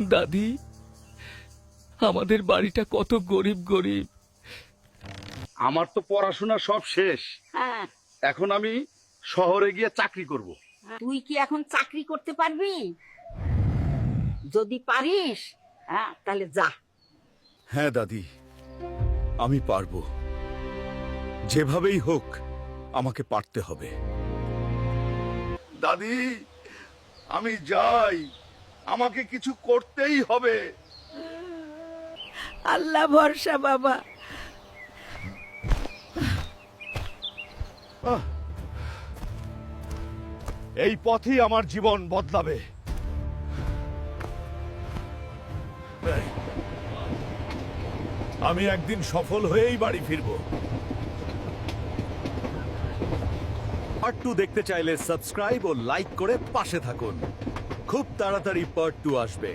দাদি, আমাদের বাড়িটা কত গরিব গরিব। আমার তো পড়াশোনা সব শেষ, হ্যাঁ, এখন আমি শহরে গিয়ে চাকরি করব। তুই কি এখন চাকরি করতে পারবি? যদি পারিস, হ্যাঁ, তাহলে যা। হ্যাঁ দাদি, আমি পারবো। যেভাবেই হোক আমাকে পারতে হবে। দাদি, আমি যাই, আমাকে কিছু করতেই হবে। আল্লাহ ভরসা বাবা। এই পথই আমার জীবন বদলাবে। আমি একদিন সফল হয়েই বাড়ি ফিরবো। পার্ট 2 দেখতে চাইলে সাবস্ক্রাইব ও লাইক করে পাশে থাকুন। খুব তাড়াতাড়ি পার্ট 2 আসবে।